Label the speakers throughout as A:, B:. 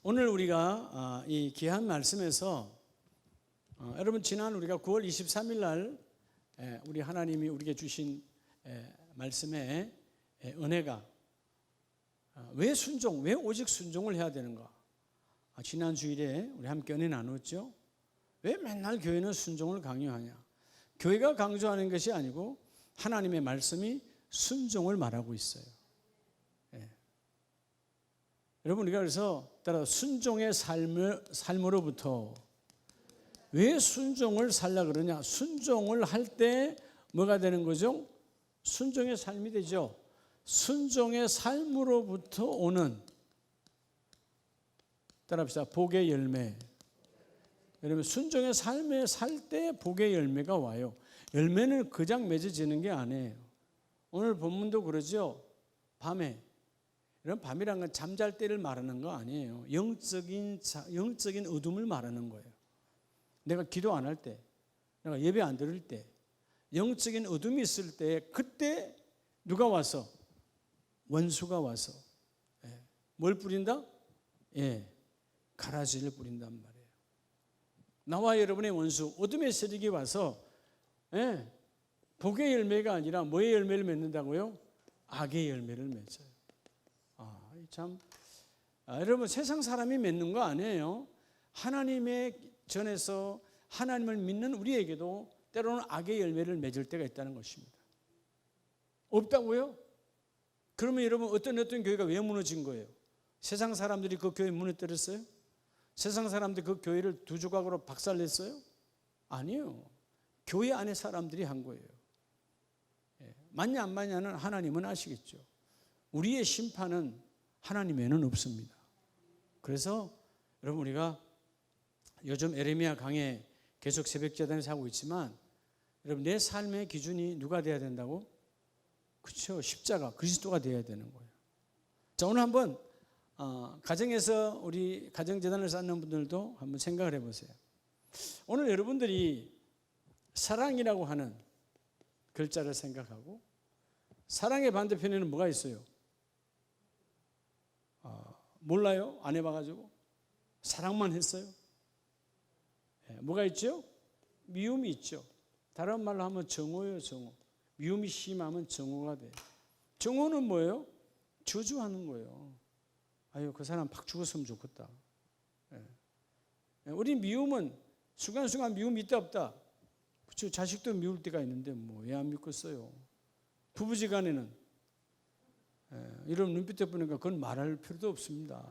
A: 오늘 우리가 이 귀한 말씀에서 여러분 지난 우리가 9월 23일 날 우리 하나님이 우리에게 주신 말씀의 은혜가 왜 순종, 왜 오직 순종을 해야 되는가? 지난 주일에 우리 함께 은혜 나눴죠. 왜 맨날 교회는 순종을 강요하냐? 교회가 강조하는 것이 아니고 하나님의 말씀이 순종을 말하고 있어요. 여러분 우리가 그래서 따라 순종의 삶으로부터 왜 순종을 살라 그러냐? 순종을 할 때 뭐가 되는 거죠? 순종의 삶이 되죠. 순종의 삶으로부터 오는 따라합시다. 복의 열매. 여러분 순종의 삶에 살 때 복의 열매가 와요. 열매는 그냥 맺어지는 게 아니에요. 오늘 본문도 그러죠. 밤에 이런 밤이란 건 잠잘 때를 말하는 거 아니에요. 영적인 어둠을 말하는 거예요. 내가 기도 안 할 때, 내가 예배 안 드릴 때, 영적인 어둠이 있을 때 그때 누가 와서? 원수가 와서 뭘 뿌린다? 가라지를 뿌린단 말이에요. 나와 여러분의 원수, 어둠의 세력이 와서 복의 열매가 아니라 뭐의 열매를 맺는다고요? 악의 열매를 맺어요. 참 여러분 세상 사람이 맺는 거 아니에요. 하나님의 전에서 하나님을 믿는 우리에게도 때로는 악의 열매를 맺을 때가 있다는 것입니다. 없다고요? 그러면 여러분 어떤 교회가 왜 무너진 거예요? 세상 사람들이 그 교회 무너뜨렸어요? 세상 사람들이 그 교회를 두 조각으로 박살냈어요? 아니에요. 교회 안에 사람들이 한 거예요. 맞냐 안 맞냐는 하나님은 아시겠죠. 우리의 심판은 하나님에는 없습니다. 그래서 여러분 우리가 요즘 에레미야 강해 계속 새벽제단에서 하고 있지만 여러분 내 삶의 기준이 누가 돼야 된다고? 그렇죠. 십자가 그리스도가 돼야 되는 거예요. 자 오늘 한번 가정에서 우리 가정제단을 쌓는 분들도 한번 생각을 해보세요. 오늘 여러분들이 사랑이라고 하는 글자를 생각하고 사랑의 반대편에는 뭐가 있어요? 몰라요? 안 해봐가지고 사랑만 했어요? 뭐가 있죠? 미움이 있죠. 다른 말로 하면 정오예요. 정오. 미움이 심하면 정오가 돼요. 정오는 뭐예요? 저주하는 거예요. 아유 그 사람 팍 죽었으면 좋겠다. 우리 미움은 순간순간 미움이 있다 없다. 그렇죠. 자식도 미울 때가 있는데 뭐 왜 안 믿겠어요? 부부지간에는 이런 눈빛에 보니까 그건 말할 필요도 없습니다.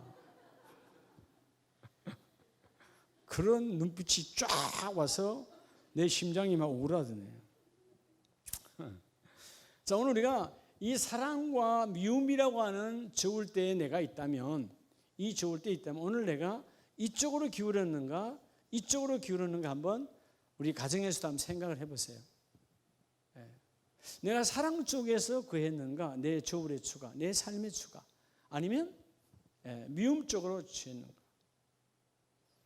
A: 그런 눈빛이 쫙 와서 내 심장이 막 오그라드네요. 자 오늘 우리가 이 사랑과 미움이라고 하는 저울 때에 내가 있다면 이 저울 때에 있다면 오늘 내가 이쪽으로 기울였는가 이쪽으로 기울였는가 한번 우리 가정에서도 한번 생각을 해보세요. 내가 사랑 쪽에서 그했는가 내 저울의 추가 내 삶의 추가 아니면 미움 쪽으로 취했는가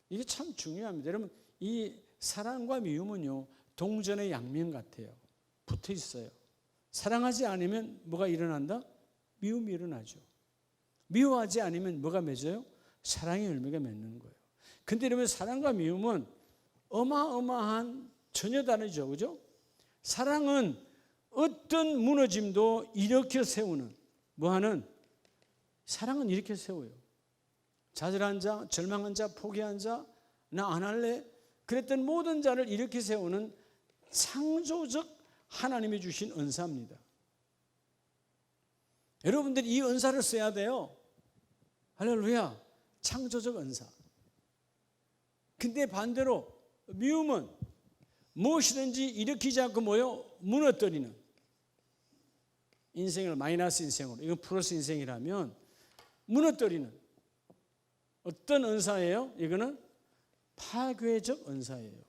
A: 이게 참 중요합니다. 여러분 이 사랑과 미움은요 동전의 양면 같아요. 붙어 있어요. 사랑하지 않으면 뭐가 일어난다? 미움이 일어나죠. 미워하지 않으면 뭐가 맺어요? 사랑의 열매가 맺는 거예요. 근데 여러분 사랑과 미움은 어마어마한 전혀 다르죠. 그죠? 사랑은 어떤 무너짐도 일으켜 세우는 뭐하는 사랑은 이렇게 세워요. 좌절한 자, 절망한 자, 포기한 자, 나 안 할래 그랬던 모든 자를 일으켜 세우는 창조적 하나님이 주신 은사입니다. 여러분들이 이 은사를 써야 돼요. 할렐루야. 창조적 은사. 근데 반대로 미움은 무엇이든지 일으키지 않고 뭐요? 무너뜨리는 인생을 마이너스 인생으로 이건 플러스 인생이라면 무너뜨리는 어떤 은사예요? 이거는 파괴적 은사예요.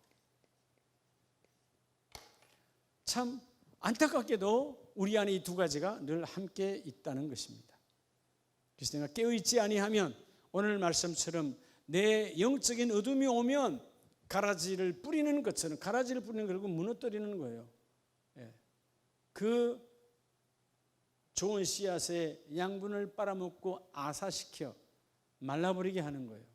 A: 참 안타깝게도 우리 안에 이 두 가지가 늘 함께 있다는 것입니다. 그래서 내가 깨어있지 아니하면 오늘 말씀처럼 내 영적인 어둠이 오면 가라지를 뿌리는 것처럼 가라지를 뿌리는 거 결국 무너뜨리는 거예요. 그 좋은 씨앗의 양분을 빨아먹고 아사시켜 말라버리게 하는 거예요.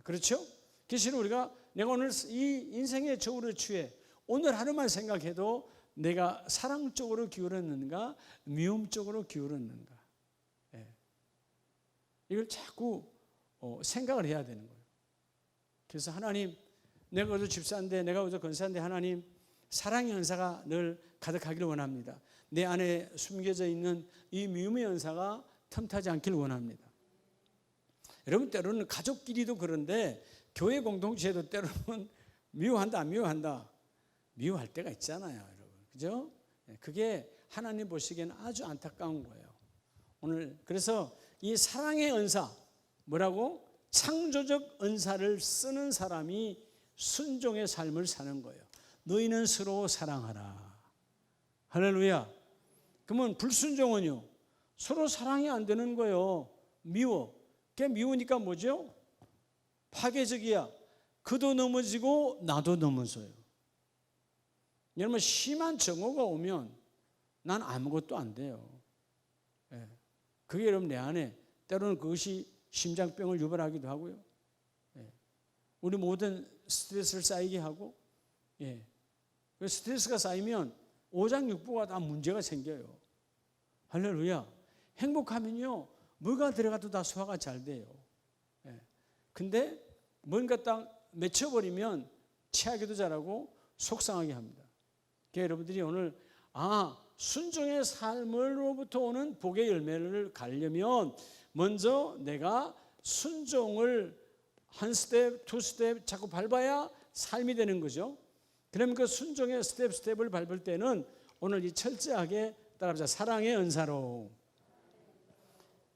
A: 그렇죠? 그래서 우리가 내가 오늘 이 인생의 저울을 취해 오늘 하루만 생각해도 내가 사랑 쪽으로 기울었는가 미움 쪽으로 기울었는가, 이걸 자꾸 생각을 해야 되는 거예요. 그래서 하나님, 내가 어제 집사인데, 내가 어제 권사인데, 하나님 사랑의 은사가 늘 가득하기를 원합니다. 내 안에 숨겨져 있는 이 미움의 은사가 틈타지 않기를 원합니다. 여러분, 때로는 가족끼리도 그런데 교회 공동체도 때로는 미워한다 안 미워한다, 미워할 때가 있잖아요, 여러분. 그죠? 그게 하나님 보시기에는 아주 안타까운 거예요. 오늘 그래서 이 사랑의 은사, 뭐라고? 창조적 은사를 쓰는 사람이 순종의 삶을 사는 거예요. 너희는 서로 사랑하라. 할렐루야. 그러면 불순종은요, 서로 사랑이 안 되는 거예요. 미워. 그게 미우니까 뭐죠? 파괴적이야. 그도 넘어지고 나도 넘어져요. 여러분, 심한 정오가 오면 난 아무것도 안 돼요. 그게 여러분 내 안에 때로는 그것이 심장병을 유발하기도 하고요. 우리 모든 스트레스를 쌓이게 하고, 스트레스가 쌓이면 오장육부가 다 문제가 생겨요. 할렐루야. 행복하면요, 뭐가 들어가도 다 소화가 잘 돼요. 근데 뭔가 딱 맺혀버리면 체하기도 잘하고 속상하게 합니다. 그러니까 여러분들이 오늘 순종의 삶으로부터 오는 복의 열매를 가려면 먼저 내가 순종을 한 스텝, 투 스텝 자꾸 밟아야 삶이 되는 거죠. 그러면 그 순종의 스텝을 밟을 때는 오늘 이 철저하게 따라합시다. 사랑의 은사로.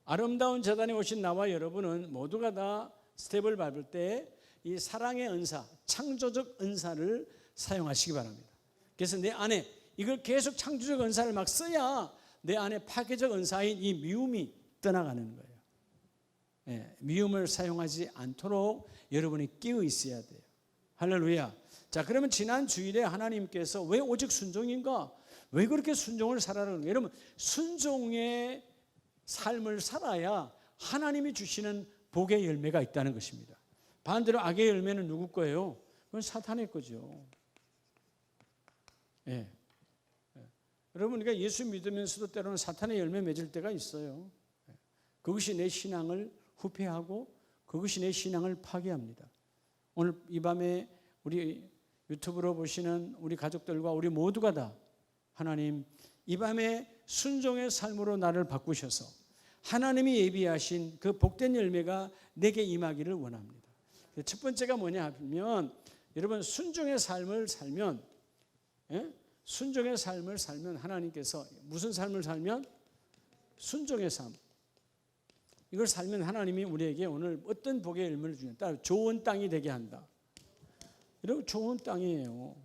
A: 아름다운 재단에 오신 나와 여러분은 모두가 다 스텝을 밟을 때 이 사랑의 은사, 창조적 은사를 사용하시기 바랍니다. 그래서 내 안에 이걸 계속 창조적 은사를 막 써야 내 안에 파괴적 은사인 이 미움이 떠나가는 거예요. 미움을 사용하지 않도록 여러분이 끼어 있어야 돼요. 할렐루야. 자, 그러면 지난 주일에 하나님께서 왜 오직 순종인가? 왜 그렇게 순종을 살아라는 거예요? 여러분, 순종의 삶을 살아야 하나님이 주시는 복의 열매가 있다는 것입니다. 반대로 악의 열매는 누구 거예요? 그건 사탄의 거죠. 여러분, 그러니까 예수 믿으면서도 때로는 사탄의 열매 맺을 때가 있어요. 그것이 내 신앙을 후퇴하고 그것이 내 신앙을 파괴합니다. 오늘 이 밤에 우리 유튜브로 보시는 우리 가족들과 우리 모두가 다 하나님, 이 밤에 순종의 삶으로 나를 바꾸셔서 하나님이 예비하신 그 복된 열매가 내게 임하기를 원합니다. 첫 번째가 뭐냐 하면, 여러분, 순종의 삶을 살면, 순종의 삶을 살면 하나님께서 무슨 삶을 살면? 순종의 삶. 이걸 살면 하나님이 우리에게 오늘 어떤 복의 열매를 주냐? 좋은 땅이 되게 한다. 여러분, 좋은 땅이에요.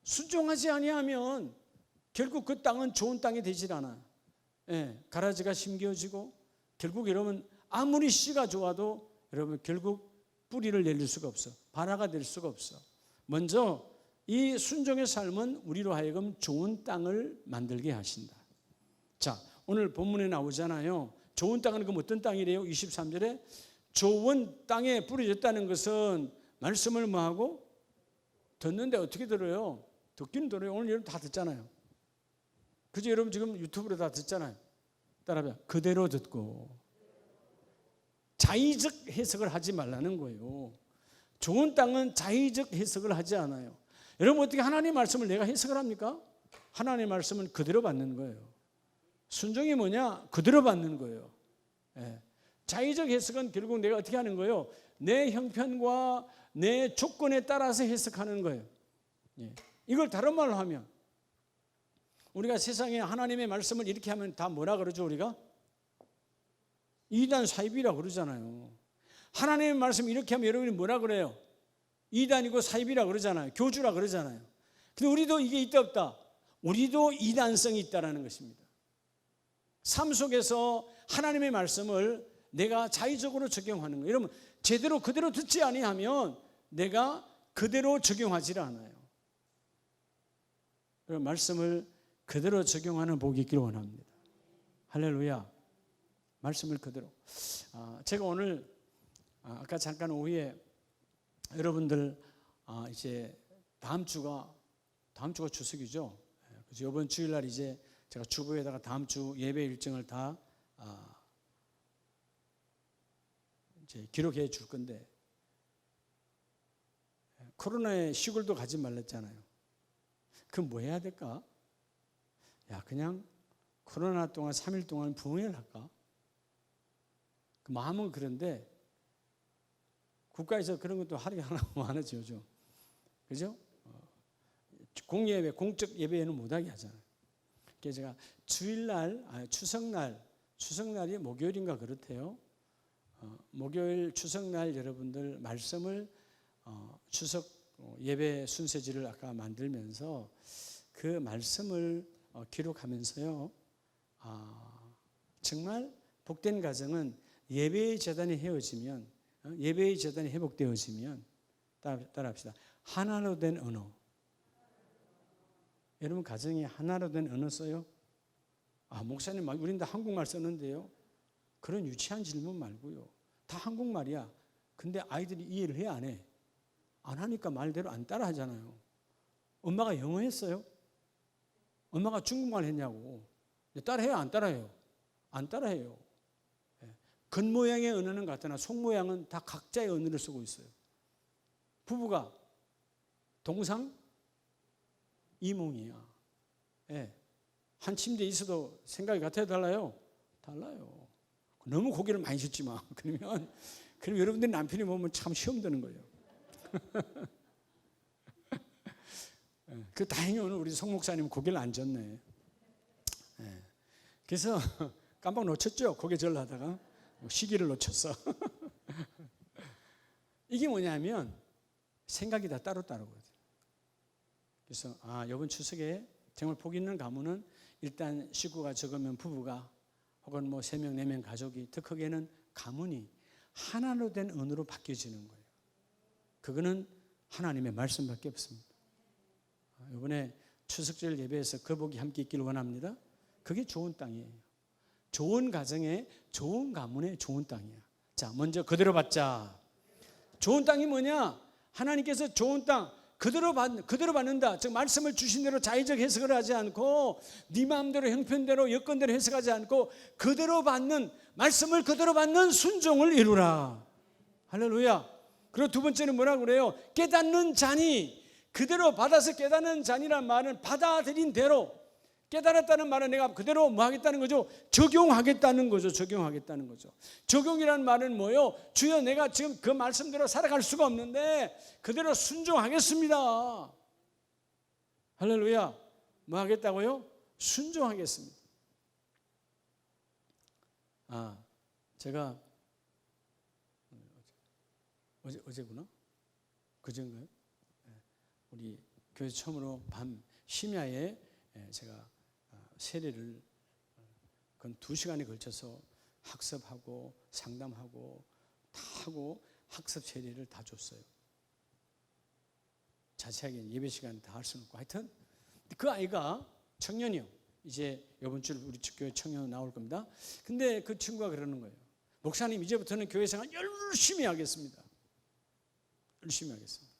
A: 순종하지 아니하면 결국 그 땅은 좋은 땅이 되질 않아요. 가라지가 심겨지고 결국 여러분 아무리 씨가 좋아도 여러분 결국 뿌리를 내릴 수가 없어. 발화가 될 수가 없어. 먼저 이 순종의 삶은 우리로 하여금 좋은 땅을 만들게 하신다. 자, 오늘 본문에 나오잖아요. 좋은 땅은 그럼 어떤 땅이래요? 23절에 좋은 땅에 뿌려졌다는 것은 말씀을 뭐하고? 듣는데 어떻게 들어요? 듣기는 들어요. 오늘 여러분 다 듣잖아요. 그죠? 여러분 지금 유튜브로 다 듣잖아요. 따라해봐. 그대로 듣고. 자의적 해석을 하지 말라는 거예요. 좋은 땅은 자의적 해석을 하지 않아요. 여러분, 어떻게 하나님의 말씀을 내가 해석을 합니까? 하나님의 말씀은 그대로 받는 거예요. 순종이 뭐냐? 그대로 받는 거예요. 자의적 해석은 결국 내가 어떻게 하는 거예요? 내 형편과 내 조건에 따라서 해석하는 거예요. 이걸 다른 말로 하면, 우리가 세상에 하나님의 말씀을 이렇게 하면 다 뭐라 그러죠? 우리가 이단 사입이라 그러잖아요. 하나님의 말씀 이렇게 하면 여러분이 뭐라 그래요? 이단이고 사입이라 그러잖아요. 교주라 그러잖아요. 근데 우리도 이게 있다 없다? 우리도 이단성이 있다라는 것입니다. 삶 속에서 하나님의 말씀을 내가 자의적으로 적용하는 거예요. 여러분, 제대로 그대로 듣지 아니하면 내가 그대로 적용하지 않아요. 그럼 말씀을 그대로 적용하는 복이 있기를 원합니다. 할렐루야. 말씀을 그대로. 제가 오늘 아까 잠깐 오후에 여러분들 이제 다음 주가 추석이죠. 그래서 이번 주일날 이제 제가 주보에다가 다음 주 예배 일정을 다 이제 기록해 줄 건데, 코로나에 시골도 가지 말랬잖아요. 그럼 뭐 해야 될까? 그냥 코로나 동안 3일 동안 부흥회를 할까? 그 마음은 그런데 국가에서 그런 것도 하루에 하나 많아지 요즘. 그죠? 공예배, 공적 예배에는 못하게 하잖아요. 그래서 제가 주일날, 추석날이 목요일인가 그렇대요. 목요일 추석날 여러분들 말씀을 추석 예배 순서지를 아까 만들면서 그 말씀을 기록하면서요. 정말 복된 가정은 예배의 재단이 헤어지면, 예배의 재단이 회복되어지면, 따라합시다. 하나로 된 언어. 여러분 가정에 하나로 된 언어 써요? 목사님, 우린 다 한국말 쓰는데요. 그런 유치한 질문 말고요. 다 한국말이야. 근데 아이들이 이해를 해, 안 해? 안 하니까 말대로 안 따라 하잖아요. 엄마가 영어 했어요? 엄마가 중국말 했냐고. 따라해요, 안 따라해요? 안 따라해요. 겉모양의 언어는 같으나 속모양은 다 각자의 언어를 쓰고 있어요. 부부가 동상 이몽이야. 한 침대에 있어도 생각이 같아요, 달라요? 달라요. 너무 고개를 많이 젓지 마. 그럼 여러분들 남편이 보면 참 시험 드는 거예요. 다행히 오늘 우리 송 목사님 고개를 안 젓네. 그래서 깜빡 놓쳤죠. 고개 절로 하다가 시기를 놓쳤어. 이게 뭐냐면 생각이 다 따로따로거든요. 그래서 이번 추석에 정말 복 있는 가문은 일단 식구가 적으면 부부가 혹은 3명, 4명 가족이, 더 크게는 가문이 하나로 된 언어로 바뀌어지는 거예요. 그거는 하나님의 말씀밖에 없습니다. 이번에 추석절 예배에서 그 복이 함께 있기를 원합니다. 그게 좋은 땅이에요. 좋은 가정에, 좋은 가문에 좋은 땅이야. 자, 먼저 그대로 받자. 좋은 땅이 뭐냐? 하나님께서 좋은 땅 그대로 받는다. 즉 말씀을 주신 대로 자의적 해석을 하지 않고 네 마음대로 형편대로 여건대로 해석하지 않고 그대로 받는, 말씀을 그대로 받는 순종을 이루라. 할렐루야. 그리고 두 번째는 뭐라고 그래요? 깨닫는 자니. 그대로 받아서 깨닫는 자니란 말은 받아들인 대로, 깨달았다는 말은 내가 그대로 뭐 하겠다는 거죠? 적용하겠다는 거죠. 적용하겠다는 거죠. 적용이라는 말은 뭐예요? 주여, 내가 지금 그 말씀대로 살아갈 수가 없는데 그대로 순종하겠습니다. 할렐루야. 뭐 하겠다고요? 순종하겠습니다. 제가 어제구나? 그전가요? 우리 교회 처음으로 밤 심야에 제가 세례를 그건 2시간에 걸쳐서 학습하고 상담하고 다 하고 학습 세례를 다 줬어요. 자세하게 예배 시간 다 할 수는 없고, 하여튼 그 아이가 청년이요. 이제 이번 주 우리 교회 청년 나올 겁니다. 근데 그 친구가 그러는 거예요. 목사님, 이제부터는 교회 생활 열심히 하겠습니다. 열심히 하겠습니다.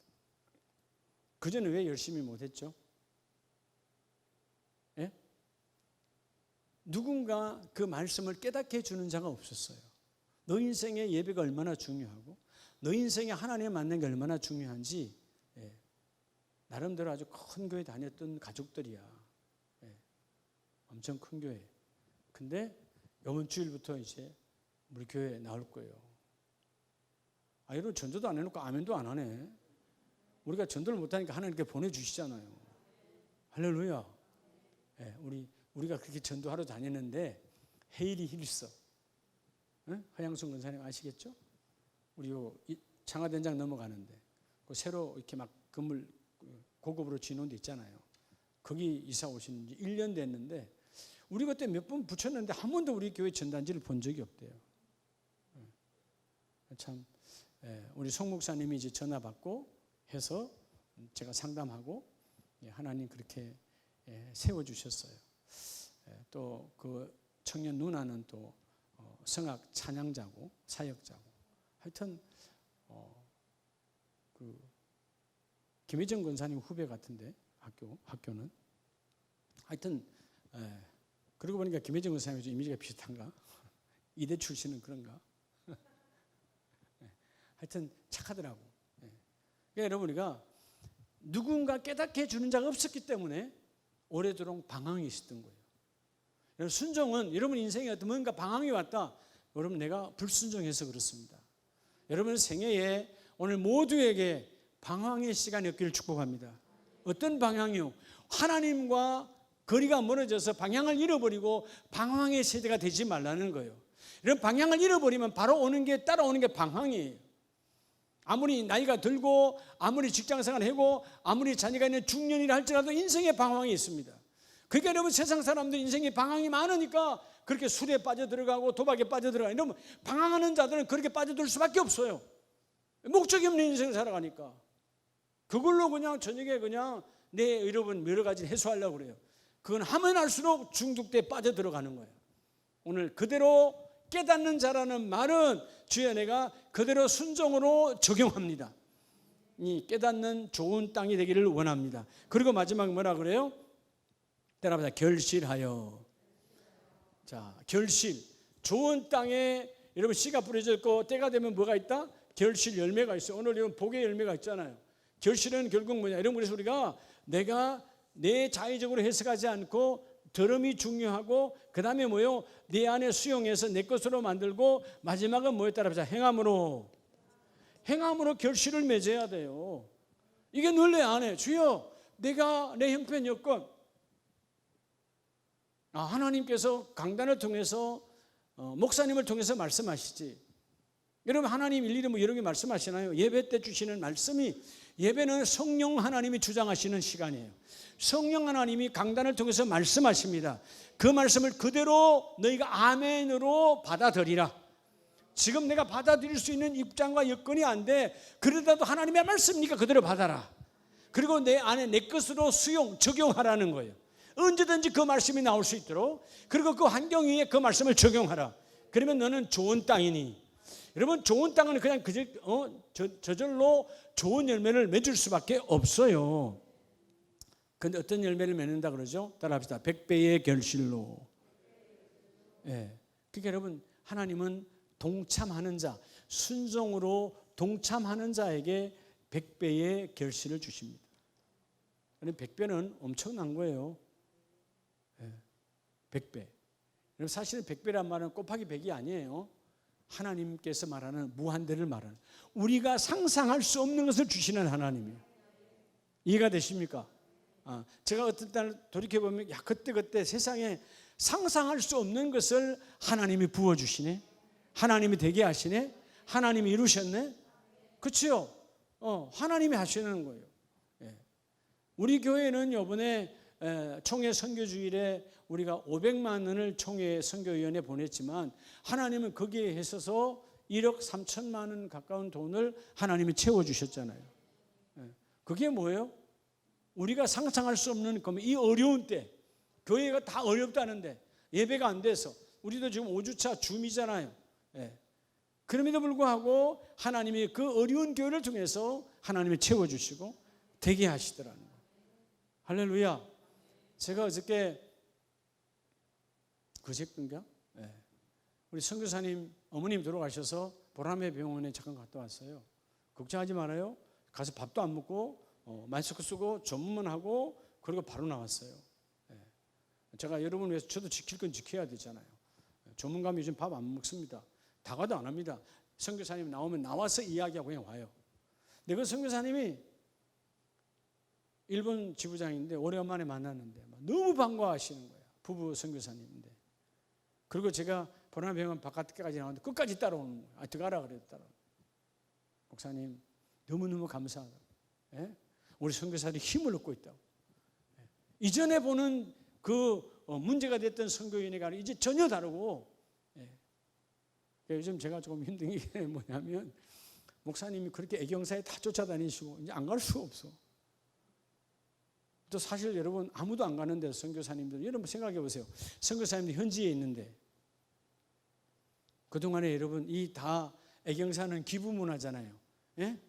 A: 그전에 왜 열심히 못했죠? 누군가 그 말씀을 깨닫게 해주는 자가 없었어요. 너 인생의 예배가 얼마나 중요하고 너 인생에 하나님을 만난 게 얼마나 중요한지 나름대로 아주 큰 교회 다녔던 가족들이야. 엄청 큰 교회. 근데 이번 주일부터 이제 우리 교회에 나올 거예요. 여러분 전도도 안 해놓고 아멘도 안 하네. 우리가 전도를 못하니까 하나님께 보내주시잖아요. 할렐루야. 우리가 그렇게 전도하러 다녔는데 헤일이 힐서, 허양순 권사님 아시겠죠? 우리 장화된장 넘어가는데 그 새로 이렇게 막 건물 고급으로 지놓은 데 있잖아요. 거기 이사 오신 지 1년 됐는데 우리 그때 몇 번 붙였는데 한 번도 우리 교회 전단지를 본 적이 없대요. 참 우리 송 목사님이 이제 전화 받고 해서 제가 상담하고 하나님 그렇게 세워주셨어요. 또 그 청년 누나는 또 성악 찬양자고 사역자고. 하여튼 그 김혜정 권사님 후배 같은데 학교는 하여튼 그러고 보니까 김혜정 권사님이 좀 이미지가 비슷한가? 이대 출신은 그런가? 하여튼 착하더라고. 그러니까 여러분 우리가 누군가 깨닫게 해주는 자가 없었기 때문에 오래도록 방황이 있었던 거예요. 여러분 순종은 여러분 인생에 어떤 뭔가 방황이 왔다. 여러분 내가 불순종해서 그렇습니다. 여러분 생애에 오늘 모두에게 방황의 시간이 없기를 축복합니다. 어떤 방향이요? 하나님과 거리가 멀어져서 방향을 잃어버리고 방황의 세대가 되지 말라는 거예요. 이런 방향을 잃어버리면 바로 오는 게 따라오는 게 방황이에요. 아무리 나이가 들고 아무리 직장생활을 하고 아무리 자녀가 있는 중년이라 할지라도 인생에 방황이 있습니다. 그러니까 여러분 세상 사람들 인생에 방황이 많으니까 그렇게 술에 빠져들어가고 도박에 빠져들어가고 이러면 방황하는 자들은 그렇게 빠져들 수밖에 없어요. 목적이 없는 인생을 살아가니까 그걸로 그냥 저녁에 그냥 내 여러분 여러 가지 해소하려고 그래요. 그건 하면 할수록 중독돼 빠져들어가는 거예요. 오늘 그대로 깨닫는 자라는 말은 주여 내가 그대로 순종으로 적용합니다. 이 깨닫는 좋은 땅이 되기를 원합니다. 그리고 마지막 뭐라 그래요? 따라합니다. 결실하여. 자, 결실. 좋은 땅에 여러분 씨가 뿌려져 있고 때가 되면 뭐가 있다? 결실 열매가 있어요. 오늘 이런 복의 열매가 있잖아요. 결실은 결국 뭐냐? 여러분 그래서 우리가 내가 내 자의적으로 해석하지 않고 들음이 중요하고 그 다음에 뭐요? 내 안에 수용해서 내 것으로 만들고 마지막은 뭐에 따라서 행함으로 결실을 맺어야 돼요. 이게 늘 내 안에 주여 내가 내 형편 여건 하나님께서 강단을 통해서 목사님을 통해서 말씀하시지. 여러분 하나님 일일이 뭐 여러 개 말씀하시나요? 예배 때 주시는 말씀이 예배는 성령 하나님이 주장하시는 시간이에요. 성령 하나님이 강단을 통해서 말씀하십니다. 그 말씀을 그대로 너희가 아멘으로 받아들이라. 지금 내가 받아들일 수 있는 입장과 여건이 안 돼. 그러다도 하나님의 말씀이니까 그대로 받아라. 그리고 내 안에 내 것으로 적용하라는 거예요. 언제든지 그 말씀이 나올 수 있도록. 그리고 그 환경 위에 그 말씀을 적용하라. 그러면 너는 좋은 땅이니. 여러분 좋은 땅은 그냥 저절로 좋은 열매를 맺을 수밖에 없어요. 그런데 어떤 열매를 맺는다 그러죠? 따라합시다. 100배의 결실로. 예. 그러니까 여러분 하나님은 동참하는 자, 순종으로 동참하는 자에게 100배의 결실을 주십니다. 100배는 엄청난 거예요. 100배. 여러분 사실은 100배란 말은 곱하기 100이 아니에요. 하나님께서 말하는 무한대를 말하는 우리가 상상할 수 없는 것을 주시는 하나님이에요. 이해가 되십니까? 제가 어떤 날 돌이켜보면 그때 세상에 상상할 수 없는 것을 하나님이 부어주시네. 하나님이 되게 하시네. 하나님이 이루셨네. 그렇죠? 하나님이 하시는 거예요. 우리 교회는 이번에 총회 선교주일에 우리가 500만 원을 총회 선교위원회에 보냈지만 하나님은 거기에 있어서 1억 3천만 원 가까운 돈을 하나님이 채워주셨잖아요. 그게 뭐예요? 우리가 상상할 수 없는 이 어려운 때 교회가 다 어렵다는데 예배가 안 돼서 우리도 지금 5주차 줌이잖아요. 그럼에도 불구하고 하나님이 그 어려운 교회를 통해서 하나님이 채워주시고 되게 하시더라는 거예요. 할렐루야. 제가 어저께 그제인가? 우리 선교사님 어머님 돌아가셔서 보라매 병원에 잠깐 갔다 왔어요. 걱정하지 말아요. 가서 밥도 안 먹고 마스크 쓰고 전문만 하고 그리고 바로 나왔어요. 제가 여러분 위해서 저도 지킬 건 지켜야 되잖아요. 전문가면 요즘 밥 안 먹습니다. 다가도 안 합니다. 선교사님 나오면 나와서 이야기하고 그냥 와요. 근데 그 선교사님이 일본 지부장인데 오래간만에 만났는데 너무 반가워하시는 거예요. 부부 선교사님인데. 그리고 제가 보라병원 바깥까지 나왔는데 끝까지 따라오는 거예요. 들어가라 그랬더라. 목사님 너무너무 감사하다. 우리 선교사들이 힘을 얻고 있다고. 이전에 보는 그 문제가 됐던 선교인회가 이제 전혀 다르고. 요즘 제가 조금 힘든 게 뭐냐면 목사님이 그렇게 애경사에 다 쫓아다니시고 이제 안 갈 수가 없어. 또 사실 여러분 아무도 안 가는데 선교사님들 여러분 생각해 보세요. 선교사님들 현지에 있는데 그동안에 여러분 이 다 애경사는 기부 문화잖아요. 예?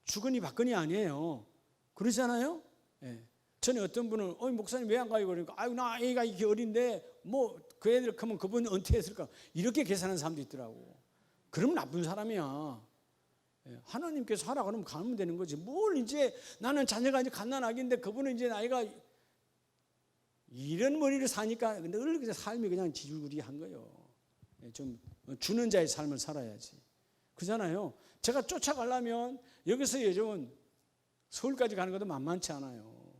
A: 주거니 받거니 아니에요. 그러잖아요. 예. 전에 어떤 분은 목사님 왜 안 가요? 그러니까 아유 나 애가 이렇게 어린데 뭐 그 애들 크면 그분 은퇴했을까 이렇게 계산하는 사람도 있더라고. 그럼 나쁜 사람이야. 예. 하나님께서 하라 그러면 가면 되는 거지. 뭘 이제 나는 자녀가 이제 갓난아기인데 그분은 이제 나이가 이런 머리를 사니까 늘 그냥 삶이 그냥 지줄구리한 거예요. 예. 좀 주는 자의 삶을 살아야지. 그잖아요. 제가 쫓아가려면 여기서 요즘은 서울까지 가는 것도 만만치 않아요.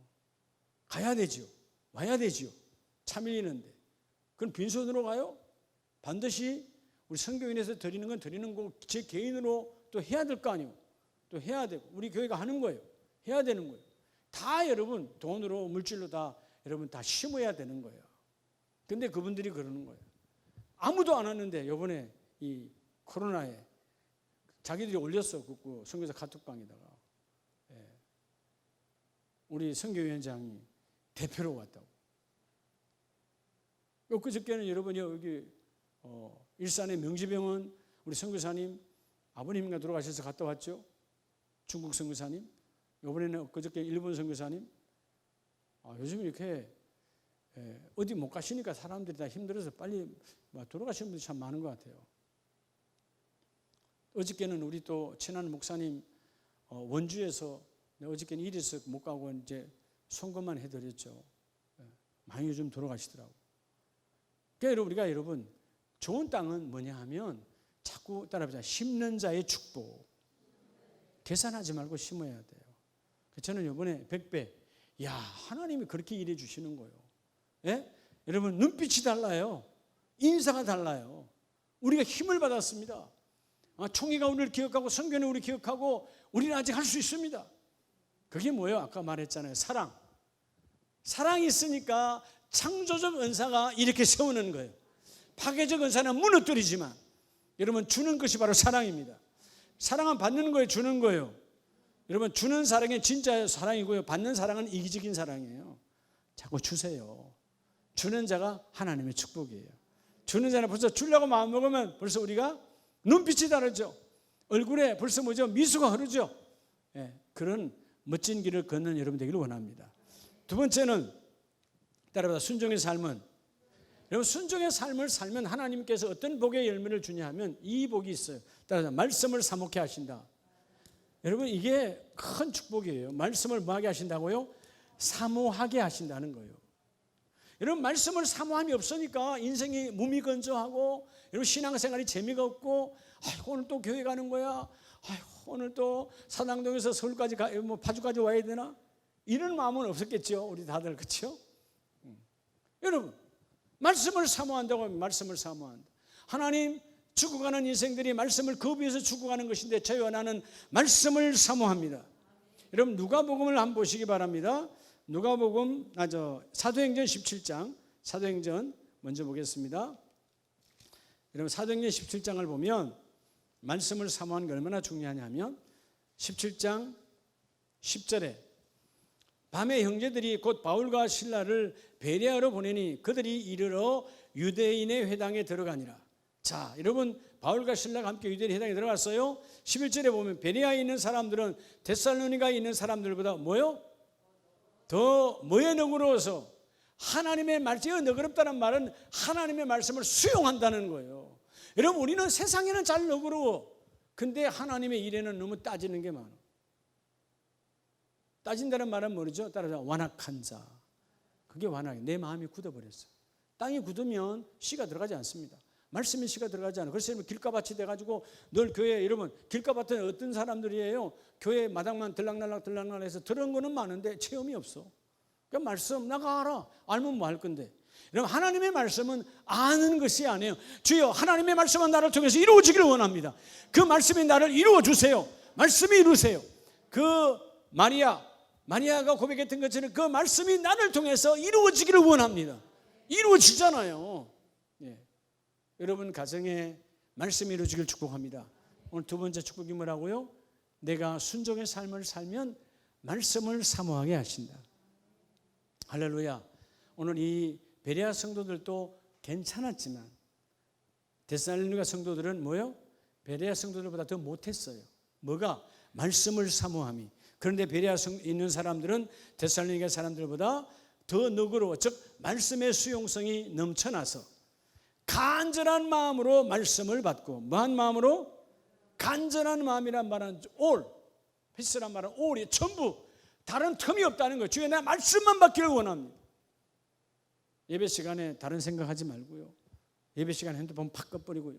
A: 가야 되죠. 와야 되죠. 차 밀리는데. 그럼 빈손으로 가요? 반드시 우리 선교인에서 드리는 건 드리는 거고 제 개인으로 또 해야 될 거 아니에요. 또 해야 되고 우리 교회가 하는 거예요. 해야 되는 거예요. 다 여러분 돈으로 물질로 다 여러분 다 심어야 되는 거예요. 근데 그분들이 그러는 거예요. 아무도 안 왔는데 이번에 이 코로나에 자기들이 올렸어. 그 선교사 카톡방에다가. 예. 우리 선교위원장이 대표로 왔다고. 그저께는 여러분이 여기 일산의 명지병원 우리 선교사님 아버님인가 돌아가셔서 갔다 왔죠. 중국 선교사님. 이번에는 그저께 일본 선교사님. 요즘 이렇게 어디 못 가시니까 사람들이 다 힘들어서 빨리 돌아가시는 분들이 참 많은 것 같아요. 어저께는 우리 또 친한 목사님 원주에서 어저께는 일이 있어서 못 가고 이제 송금만 해드렸죠. 많이 요즘 돌아가시더라고. 그러니까 우리가 여러분 좋은 땅은 뭐냐 하면 자꾸 따라보자. 심는 자의 축복. 계산하지 말고 심어야 돼요. 저는 이번에 100배. 야, 하나님이 그렇게 일해 주시는 거예요. 예? 여러분 눈빛이 달라요. 인사가 달라요. 우리가 힘을 받았습니다. 총회가 우리를 기억하고 선교는 우리 기억하고 우리는 아직 할 수 있습니다. 그게 뭐예요? 아까 말했잖아요. 사랑. 사랑이 있으니까 창조적 은사가 이렇게 세우는 거예요. 파괴적 은사는 무너뜨리지만 여러분 주는 것이 바로 사랑입니다. 사랑은 받는 거예요. 주는 거예요. 여러분 주는 사랑이 진짜 사랑이고요. 받는 사랑은 이기적인 사랑이에요. 자꾸 주세요. 주는 자가 하나님의 축복이에요. 주는 자는 벌써 주려고 마음먹으면 벌써 우리가 눈빛이 다르죠. 얼굴에 벌써 뭐죠? 미소가 흐르죠. 예, 그런 멋진 길을 걷는 여러분 되기를 원합니다. 두 번째는 따라서 순종의 삶은 여러분 순종의 삶을 살면 하나님께서 어떤 복의 열매를 주냐 하면 이 복이 있어요. 따라서 말씀을 사모케 하신다. 여러분 이게 큰 축복이에요. 말씀을 뭐하게 하신다고요? 사모하게 하신다는 거예요. 여러분 말씀을 사모함이 없으니까 인생이 무미건조하고 여러분 신앙생활이 재미가 없고 오늘 또 교회 가는 거야. 오늘 또 사당동에서 서울까지 파주까지 와야 되나? 이런 마음은 없었겠죠. 우리 다들 그렇죠? 여러분 말씀을 사모한다고 하면 말씀을 사모한다. 하나님 죽어가는 인생들이 말씀을 거부해서 죽어가는 것인데 저희와 나는 말씀을 사모합니다. 여러분 누가복음을 한번 보시기 바랍니다. 누가복음 사도행전 17장 사도행전 먼저 보겠습니다. 여러분 사도행전 17장을 보면 말씀을 사모하는 게 얼마나 중요하냐면 17장 10절에 밤에 형제들이 곧 바울과 실라를 베레아로 보내니 그들이 이르러 유대인의 회당에 들어가니라. 자, 여러분 바울과 실라가 함께 유대인 회당에 들어갔어요. 11절에 보면 베레아에 있는 사람들은 데살로니가에 있는 사람들보다 뭐요? 더 뭐에 너그러워서 하나님의 말씀이 너그럽다는 말은 하나님의 말씀을 수용한다는 거예요. 여러분 우리는 세상에는 잘 너그러워. 근데 하나님의 일에는 너무 따지는 게 많아. 따진다는 말은 뭐죠? 따라서 완악한 자. 그게 완악해. 내 마음이 굳어버렸어. 땅이 굳으면 씨가 들어가지 않습니다. 말씀이 씨가 들어가지 않아요. 그래서 여러분 길가밭이 돼가지고 늘 교회 여러분 길가밭은 어떤 사람들이에요? 교회 마당만 들락날락 해서 들은 거는 많은데 체험이 없어. 그러니까 말씀 나가라. 알면 뭐 할 건데. 여러분 하나님의 말씀은 아는 것이 아니에요. 주여 하나님의 말씀은 나를 통해서 이루어지기를 원합니다. 그 말씀이 나를 이루어 주세요. 말씀이 이루세요. 그 마리아가 고백했던 것처럼 그 말씀이 나를 통해서 이루어지기를 원합니다. 이루어지잖아요. 예. 여러분 가정에 말씀이 이루어지길 축복합니다. 오늘 두 번째 축복이 뭐라고요? 내가 순종의 삶을 살면 말씀을 사모하게 하신다. 할렐루야. 오늘 이 베레아 성도들도 괜찮았지만 데살로니가 성도들은 뭐요? 베레아 성도들보다 더 못했어요. 뭐가? 말씀을 사모함이. 그런데 베레아 있는 사람들은 데살로니가 사람들보다 더 너그러워. 즉 말씀의 수용성이 넘쳐나서 간절한 마음으로 말씀을 받고, 뭐한 마음으로? 간절한 마음이란 말은 올, 피스란 말은 올이 전부, 다른 틈이 없다는 거예요. 주여, 내 말씀만 받기를 원합니다. 예배 시간에 다른 생각하지 말고요. 예배 시간에 핸드폰 팍 꺼버리고요.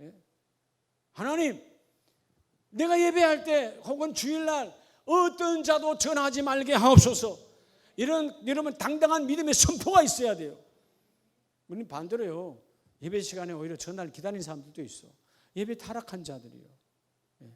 A: 예? 하나님, 내가 예배할 때 혹은 주일날 어떤 자도 전하지 말게 하옵소서. 이러면 당당한 믿음의 선포가 있어야 돼요. 우리는 반대로요. 예배 시간에 오히려 전화를 기다리는 사람들도 있어. 예배 타락한 자들이요. 예.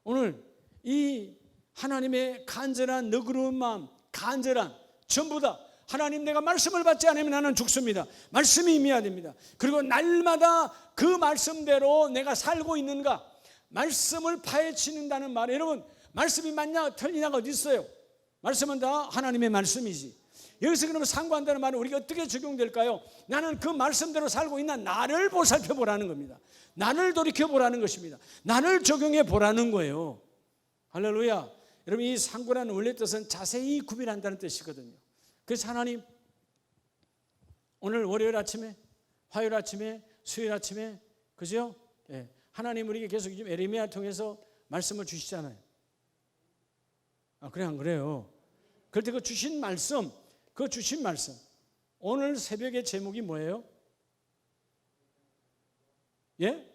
A: 오늘 이 하나님의 간절한 너그러운 마음, 간절한 전부 다 하나님, 내가 말씀을 받지 않으면 나는 죽습니다. 말씀이 임해야 됩니다. 그리고 날마다 그 말씀대로 내가 살고 있는가, 말씀을 파헤치는다는 말. 여러분, 말씀이 맞냐 틀리냐가 어디 있어요? 말씀은 다 하나님의 말씀이지. 여기서 그러면 상고한다는 말은 우리가 어떻게 적용될까요? 나는 그 말씀대로 살고 있나, 나를 보살펴보라는 겁니다. 나를 돌이켜보라는 것입니다. 나를 적용해 보라는 거예요. 할렐루야. 여러분, 이 상고라는 원래 뜻은 자세히 구별한다는 뜻이거든요. 그래서 하나님, 오늘 월요일 아침에, 화요일 아침에, 수요일 아침에, 그죠? 예. 하나님 우리에게 계속 지금 에레미야를 통해서 말씀을 주시잖아요. 아, 그래, 안 그래요? 그럴 때 그 주신 말씀, 오늘 새벽의 제목이 뭐예요? 예?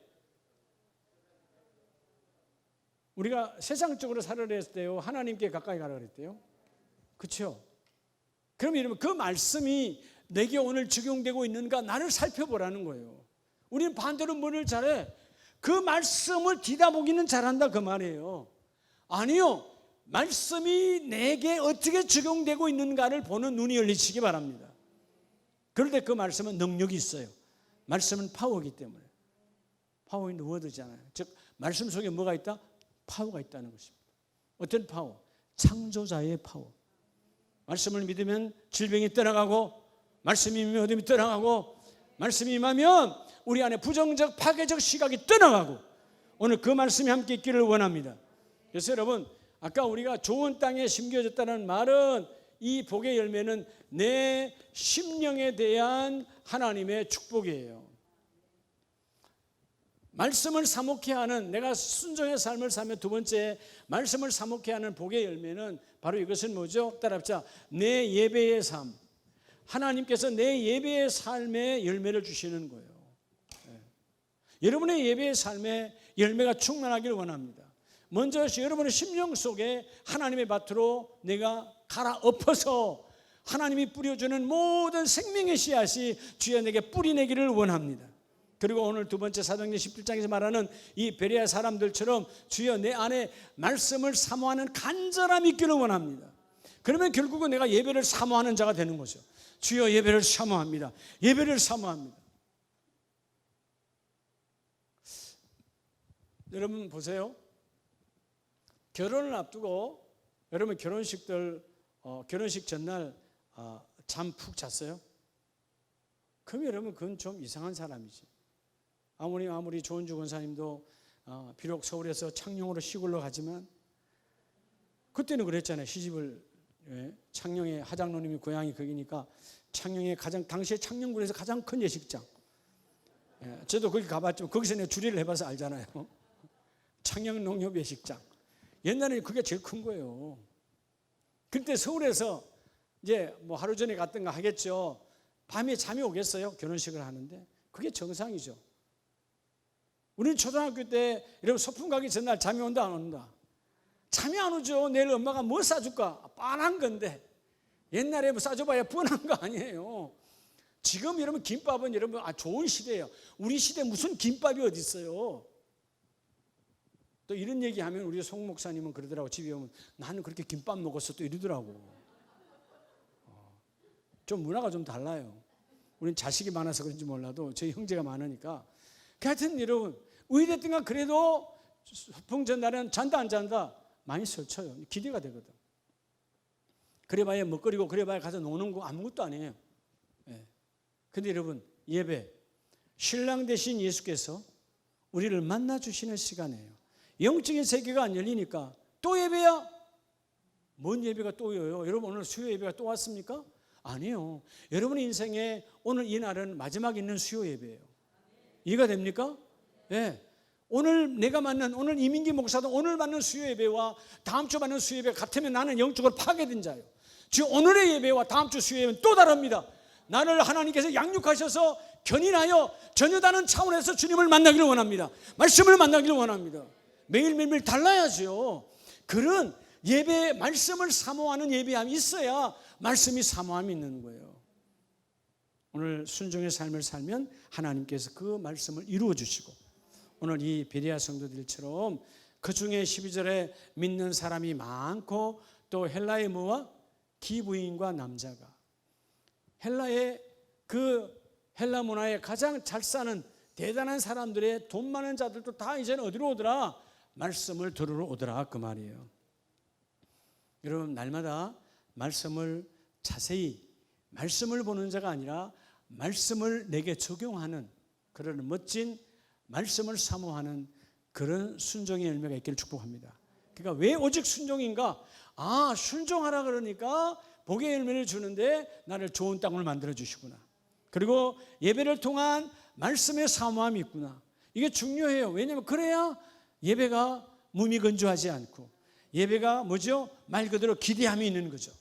A: 우리가 세상적으로 살아라 했대요? 하나님께 가까이 가라 그랬대요? 그렇죠? 그러면 여러분, 그 말씀이 내게 오늘 적용되고 있는가, 나를 살펴보라는 거예요. 우리는 반대로 뭐를 잘해? 그 말씀을 뒤다보기는 잘한다 그 말이에요. 아니요, 말씀이 내게 어떻게 적용되고 있는가를 보는 눈이 열리시기 바랍니다. 그럴 때 그 말씀은 능력이 있어요. 말씀은 파워이기 때문에. 파워 인더 워드잖아요. 즉 말씀 속에 뭐가 있다? 파워가 있다는 것입니다. 어떤 파워? 창조자의 파워. 말씀을 믿으면 질병이 떠나가고, 말씀이 임하면 어둠이 떠나가고, 말씀이 임하면 우리 안에 부정적 파괴적 시각이 떠나가고, 오늘 그 말씀이 함께 있기를 원합니다. 그래서 여러분, 아까 우리가 좋은 땅에 심겨졌다는 말은, 이 복의 열매는 내 심령에 대한 하나님의 축복이에요. 말씀을 사모케 하는, 내가 순종의 삶을 살며 두 번째 말씀을 사모케 하는 복의 열매는 바로 이것은 뭐죠? 따라합시다. 내 예배의 삶. 하나님께서 내 예배의 삶에 열매를 주시는 거예요. 네. 여러분의 예배의 삶에 열매가 충만하기를 원합니다. 먼저 여러분의 심령 속에 하나님의 밭으로 내가 갈아엎어서 하나님이 뿌려주는 모든 생명의 씨앗이 주여 내게 뿌리내기를 원합니다. 그리고 오늘 두 번째 사도행전 17장에서 말하는 이 베레아 사람들처럼 주여 내 안에 말씀을 사모하는 간절함이 있기를 원합니다. 그러면 결국은 내가 예배를 사모하는 자가 되는 거죠. 주여 예배를 사모합니다. 예배를 사모합니다. 여러분 보세요. 결혼을 앞두고 여러분 결혼식들 결혼식 전날 잠 푹 잤어요? 그럼 여러분 그건 좀 이상한 사람이지. 아무리 조은주 권사님도 비록 서울에서 창녕으로 시골로 가지만 그때는 그랬잖아요. 시집을 창녕에 하장로님이 고향이 거기니까 창녕에 당시에 창녕군에서 가장 큰 예식장. 저도 거기 가봤지만 거기서 내가 주례를 해봐서 알잖아요. 창녕 농협 예식장. 옛날에는 그게 제일 큰 거예요. 그때 서울에서 이제 뭐 하루 전에 갔던가 하겠죠. 밤에 잠이 오겠어요? 결혼식을 하는데 그게 정상이죠. 우리는 초등학교 때 이러면 소풍 가기 전날 잠이 온다 안 온다? 잠이 안 오죠. 내일 엄마가 뭐 싸줄까? 뻔한 건데 옛날에 뭐 싸줘봐야 뻔한 거 아니에요. 지금 여러분 김밥은 여러분 좋은 시대예요. 우리 시대 무슨 김밥이 어디 있어요? 또 이런 얘기하면 우리 송 목사님은 그러더라고. 집에 오면 나는 그렇게 김밥 먹었어 또 이러더라고. 좀 문화가 좀 달라요. 우리는 자식이 많아서 그런지 몰라도 저희 형제가 많으니까. 하여튼 여러분 의대등가 그래도 소풍 전날은 잔다 안 잔다 많이 설쳐요. 기대가 되거든. 그래봐야 먹거리고 그래봐야 가서 노는 거 아무것도 아니에요. 그런데 여러분, 예배, 신랑 되신 예수께서 우리를 만나주시는 시간이에요. 영적인 세계가 안 열리니까 또 예배야? 뭔 예배가 또요? 여러분 오늘 수요 예배가 또 왔습니까? 아니요. 여러분의 인생에 오늘 이 날은 마지막 있는 수요 예배예요. 이해가 됩니까? 네. 오늘 내가 만난, 오늘 이민기 목사도 오늘 받는 수요 예배와 다음 주 받는 수요 예배가 같으면 나는 영적으로 파괴된 자예요. 지금 오늘의 예배와 다음 주 수요 예배는 또 다릅니다. 나를 하나님께서 양육하셔서 견인하여 전혀 다른 차원에서 주님을 만나기를 원합니다. 말씀을 만나기를 원합니다. 매일매일 달라야죠. 그런 예배, 말씀을 사모하는 예배함이 있어야 말씀이 사모함이 있는 거예요. 오늘 순종의 삶을 살면 하나님께서 그 말씀을 이루어 주시고, 오늘 이 베레아 성도들처럼 그 중에 12절에 믿는 사람이 많고 또 헬라의 뭐와 기부인과 남자가, 헬라의 그 헬라 문화에 가장 잘 사는 대단한 사람들의 돈 많은 자들도 다 이제는 어디로 오더라? 말씀을 들으러 오더라 그 말이에요. 여러분, 날마다 말씀을 자세히, 말씀을 보는 자가 아니라 말씀을 내게 적용하는 그런 멋진 말씀을 사모하는 그런 순종의 열매가 있기를 축복합니다. 그러니까 왜 오직 순종인가? 아, 순종하라 그러니까 복의 열매를 주는데 나를 좋은 땅을 만들어 주시구나. 그리고 예배를 통한 말씀의 사모함이 있구나. 이게 중요해요. 왜냐하면 그래야 예배가 무미건조하지 않고 예배가 뭐죠? 말 그대로 기대함이 있는 거죠.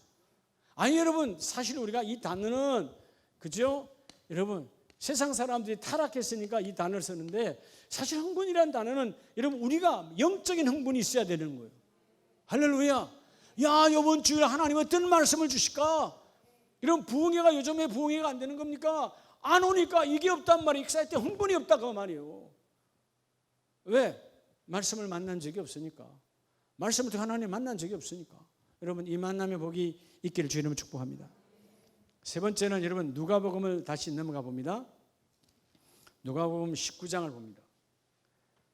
A: 아니 여러분, 사실 우리가 이 단어는 그죠? 여러분, 세상 사람들이 타락했으니까 이 단어를 쓰는데 사실 흥분이라는 단어는 여러분 우리가 영적인 흥분이 있어야 되는 거예요. 할렐루야. 야, 이번 주일에 하나님 어떤 말씀을 주실까? 이런 부흥회가 요즘에 부흥회가 안 되는 겁니까? 안 오니까 이게 없단 말이에요. 익사할 때 흥분이 없다 그 말이에요. 왜? 말씀을 만난 적이 없으니까. 말씀을 통해 하나님 만난 적이 없으니까. 여러분, 이 만남의 복이 있기를 주님을 축복합니다. 세 번째는 여러분 누가복음을 다시 넘어가 봅니다. 누가복음 19장을 봅니다.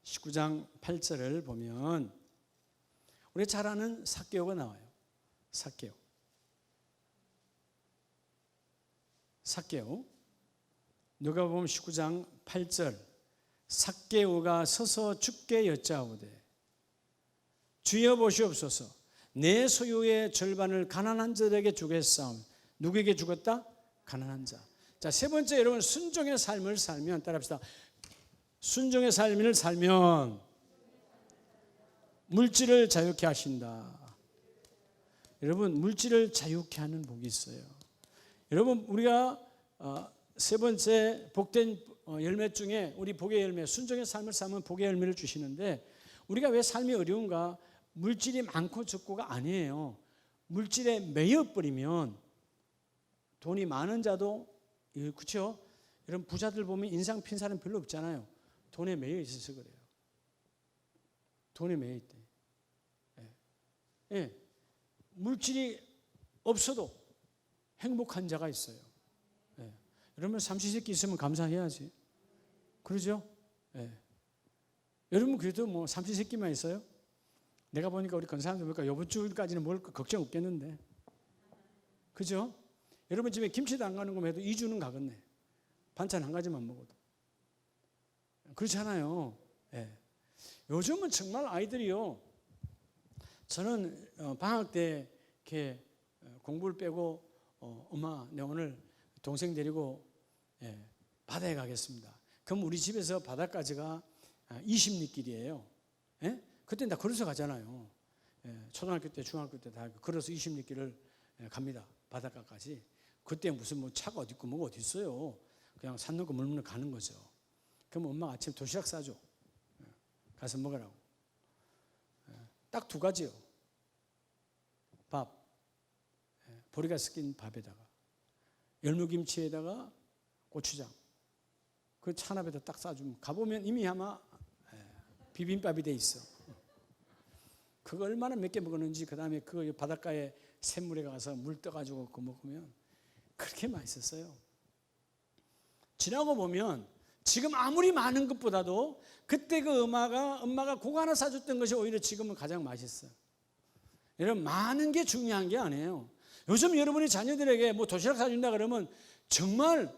A: 19장 8절을 보면 우리 잘 아는 삭개오가 나와요. 삭개오. 누가복음 19장 8절. 삭개오가 서서 주께 여짜오되 주여 보시옵소서, 내 소유의 절반을 가난한 자들에게 주겠사오니. 누구에게 죽었다? 가난한 자. 자, 세 번째, 여러분 순종의 삶을 살면, 따라합시다. 순종의 삶을 살면 물질을 자유케 하신다. 여러분, 물질을 자유케 하는 복이 있어요. 여러분, 우리가 세 번째 복된 열매 중에 우리 복의 열매, 순종의 삶을 살면 복의 열매를 주시는데, 우리가 왜 삶이 어려운가? 물질이 많고 적고가 아니에요. 물질에 매여버리면 돈이 많은 자도, 그렇죠? 여러분, 부자들 보면 인상 핀 사람 별로 없잖아요. 돈에 매여 있어서 그래요. 돈에 매여 있대. 예. 물질이 없어도 행복한 자가 있어요. 예. 여러분, 삼시세끼 있으면 감사해야지. 그러죠? 예. 여러분, 그래도 뭐 삼시세끼만 있어요? 내가 보니까 우리 건사람들 보니까 이번 주까지는 먹을 거 걱정 없겠는데. 그죠? 여러분 집에 김치도 안 가는 거면 해도 2주는 가겠네. 반찬 한 가지만 먹어도. 그렇잖아요. 예. 요즘은 정말 아이들이요. 저는 방학 때 이렇게 공부를 빼고 엄마, 내가 오늘 동생 데리고 바다에 가겠습니다. 그럼 우리 집에서 바다까지가 20리 길이에요. 예? 그때 다 걸어서 가잖아요. 초등학교 때, 중학교 때 다 걸어서 20리 길을 갑니다. 바닷가까지. 그때 무슨 뭐 차가 어디 있고 뭐가 어디 있어요. 그냥 산 넘고 물 넘어 가는 거죠. 그럼 엄마가 아침 도시락 싸줘. 가서 먹으라고. 딱 두 가지요. 밥, 보리가 섞인 밥에다가 열무김치에다가 고추장. 그 찬압에다 딱 싸주면 가보면 이미 아마 비빔밥이 돼 있어. 그거 얼마나 몇 개 먹었는지, 그 다음에 그 바닷가에 샘물에 가서 물 떠가지고 그거 먹으면 그렇게 맛있었어요. 지나고 보면 지금 아무리 많은 것보다도 그때 그 엄마가 그거 하나 사줬던 것이 오히려 지금은 가장 맛있어요. 여러분, 많은 게 중요한 게 아니에요. 요즘 여러분이 자녀들에게 뭐 도시락 사준다 그러면 정말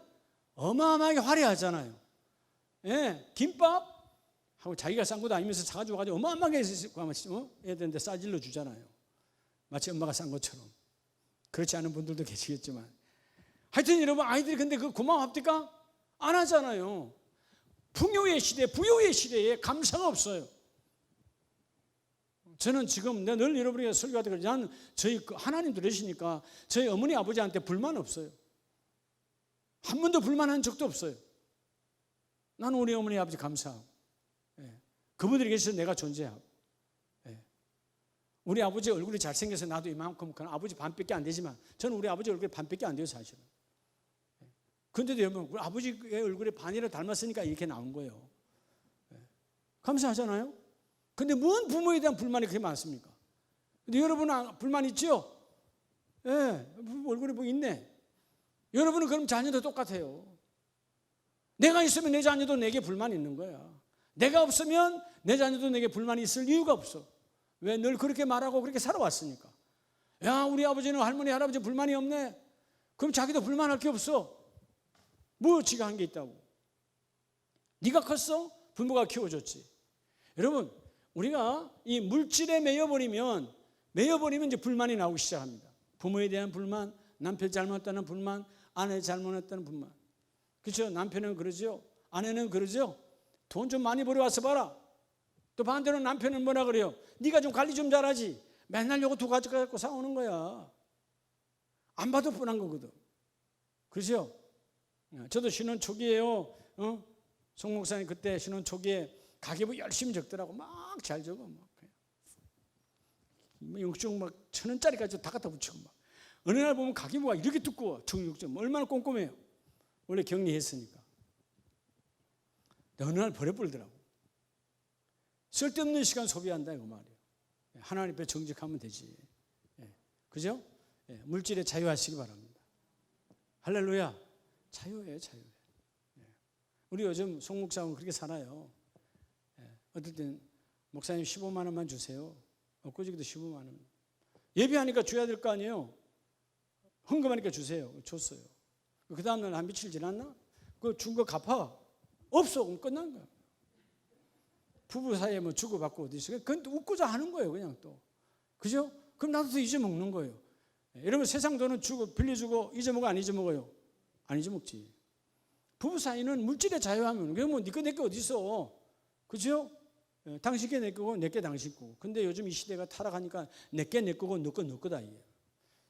A: 어마어마하게 화려하잖아요. 예, 김밥 하고 자기가 싼 것도 아니면서 사가지고 가지고 어마어마하게 애들한테 싸질러 주잖아요. 마치 엄마가 싼 것처럼. 그렇지 않은 분들도 계시겠지만, 하여튼 여러분, 아이들이 근데 그 고마워합니까? 안 하잖아요. 풍요의 시대, 부요의 시대에 감사가 없어요. 저는 지금 늘 여러분에게 설교할 때 나는 저희 하나님 들으시니까 저희 어머니 아버지한테 불만 없어요. 한 번도 불만한 적도 없어요. 나는 우리 어머니 아버지 감사하고, 그분들이 계셔서 내가 존재하고, 우리 아버지 얼굴이 잘생겨서 나도 이만큼, 아버지 반밖에 안 되지만 저는 우리 아버지 얼굴이 반밖에 안 돼요 사실은. 그런데도 여러분, 우리 아버지의 얼굴에 반이라도 닮았으니까 이렇게 나온 거예요. 감사하잖아요. 근데 뭔 부모에 대한 불만이 그렇게 많습니까? 근데 여러분은 불만 있죠? 예, 얼굴에 뭐 있네. 여러분은 그럼 자녀도 똑같아요. 내가 있으면 내 자녀도 내게 불만이 있는 거야. 내가 없으면 내 자녀도 내게 불만이 있을 이유가 없어. 왜? 늘 그렇게 말하고 그렇게 살아왔으니까. 야, 우리 아버지는 할머니 할아버지 불만이 없네. 그럼 자기도 불만할 게 없어. 뭐 지가 한 게 있다고. 네가 컸어? 부모가 키워줬지. 여러분, 우리가 이 물질에 매여버리면 이제 불만이 나오기 시작합니다. 부모에 대한 불만, 남편 잘못했다는 불만, 아내 잘못했다는 불만. 그렇죠? 남편은 그러죠. 아내는 그러죠. 돈 좀 많이 벌어와서 봐라. 또 반대로 남편은 뭐라 그래요? 네가 좀 관리 좀 잘하지. 맨날 요거 두 가지 갖고 싸우는 거야. 안 봐도 뻔한 거거든. 그렇죠? 저도 신혼 초기에요. 송 목사님 그때 신혼 초기에 가계부 열심히 적더라고. 막 잘 적어. 막 영수증 막 1,000원짜리까지 다 갖다 붙이고 막. 어느 날 보면 가계부가 이렇게 두꺼워. 정육점 얼마나 꼼꼼해요. 원래 격리했으니까. 어느 날 버려버리더라고. 쓸데없는 시간 소비한다 이거 말이에요. 하나님 앞에 정직하면 되지. 그죠? 물질에 자유하시기 바랍니다. 할렐루야. 자유예요, 자유. 우리 요즘 송 목사는 그렇게 살아요. 어떨 땐 목사님 15만 원만 주세요. 엊그저께도 15만 원. 예배하니까 줘야 될 거 아니에요. 헌금하니까 주세요. 줬어요. 그 다음날 한 며칠 지났나? 그 준 거 갚아. 없어. 그럼 끝난 거야. 부부 사이에 뭐 주고받고 어디 있어. 그건 또 웃고자 하는 거예요. 그냥 또. 그죠? 그럼 나도 또 잊어먹는 거예요. 여러분 세상 돈은 주고 빌려주고 잊어먹어 안 잊어먹어요? 안 잊어먹지. 부부 사이는 물질의 자유하면 그게 뭐 니꺼 내꺼 어디 있어. 그죠? 당신 내 거고 내게 당신 거고. 근데 요즘 이 시대가 타락하니까 내게 내 거고 너 거 너 거다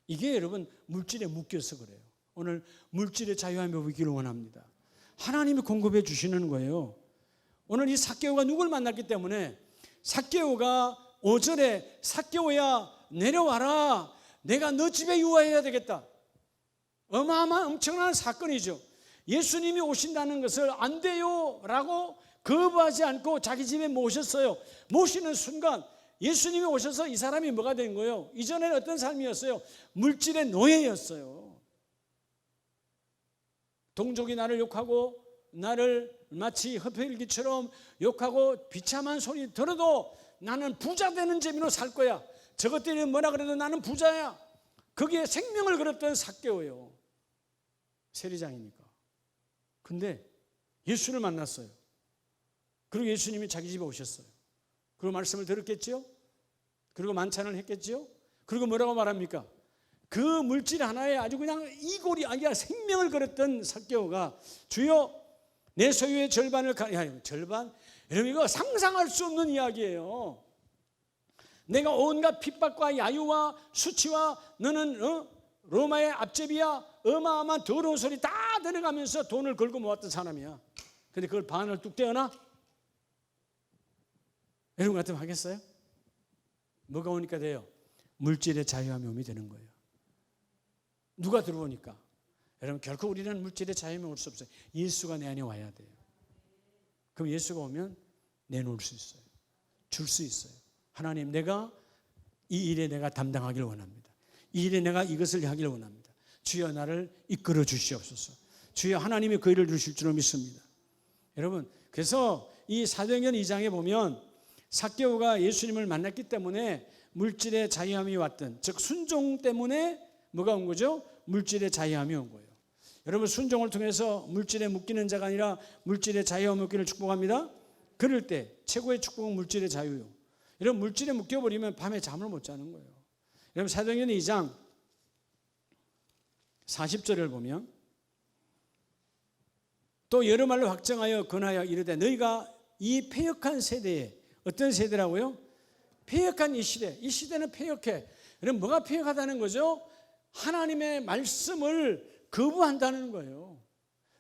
A: 이게 여러분 물질에 묶여서 그래요. 오늘 물질의 자유함이 오기를 원합니다. 하나님이 공급해 주시는 거예요. 오늘 이 삭개오가 누굴 만났기 때문에 삭개오가 5절에 삭개오야 내려와라. 내가 너 집에 유화해야 되겠다. 어마어마한 엄청난 사건이죠. 예수님이 오신다는 것을 안 돼요 라고 거부하지 않고 자기 집에 모셨어요. 모시는 순간 예수님이 오셔서 이 사람이 뭐가 된 거예요? 이전에는 어떤 삶이었어요? 물질의 노예였어요. 동족이 나를 욕하고 나를 마치 허폐일기처럼 욕하고 비참한 소리 들어도 나는 부자 되는 재미로 살 거야. 저것들이 뭐라 그래도 나는 부자야. 거기에 생명을 걸었던 삭개오예요. 세리장이니까. 근데 예수를 만났어요. 그리고 예수님이 자기 집에 오셨어요. 그리고 말씀을 들었겠죠? 그리고 만찬을 했겠죠? 그리고 뭐라고 말합니까? 그 물질 하나에 아주 그냥 이골이 아니라 생명을 걸었던 삭개오가 주여 내 소유의 절반을 절반? 여러분 이거 상상할 수 없는 이야기예요. 내가 온갖 핍박과 야유와 수치와 너는 로마의 앞제비야 어마어마한 더러운 소리 다 들어가면서 돈을 걸고 모았던 사람이야. 근데 그걸 반을 뚝 떼어나? 여러분 같으면 하겠어요? 뭐가 오니까 돼요? 물질의 자유함이 오면 되는 거예요. 누가 들어오니까? 여러분 결코 우리는 물질의 자유함이 올 수 없어요. 예수가 내 안에 와야 돼요. 그럼 예수가 오면 내놓을 수 있어요. 줄 수 있어요. 하나님 내가 이 일에 내가 담당하기를 원합니다. 이 일에 내가 이것을 하기를 원합니다. 주여 나를 이끌어 주시옵소서. 주여 하나님이 그 일을 주실 줄로 믿습니다. 여러분 그래서 이 사도행전 2장에 보면 삭개오가 예수님을 만났기 때문에 물질의 자유함이 왔던 즉 순종 때문에 뭐가 온 거죠? 물질의 자유함이 온 거예요. 여러분 순종을 통해서 물질에 묶이는 자가 아니라 물질의 자유함 얻기를 축복합니다. 그럴 때 최고의 축복은 물질의 자유요. 여러분 물질에 묶여버리면 밤에 잠을 못 자는 거예요. 여러분 사도행전 2장 40절을 보면 또 여러 말로 확정하여 권하여 이르되 너희가 이 패역한 세대에 어떤 세대라고요? 패역한 이 시대는 패역해. 여러분 뭐가 패역하다는 거죠? 하나님의 말씀을 거부한다는 거예요.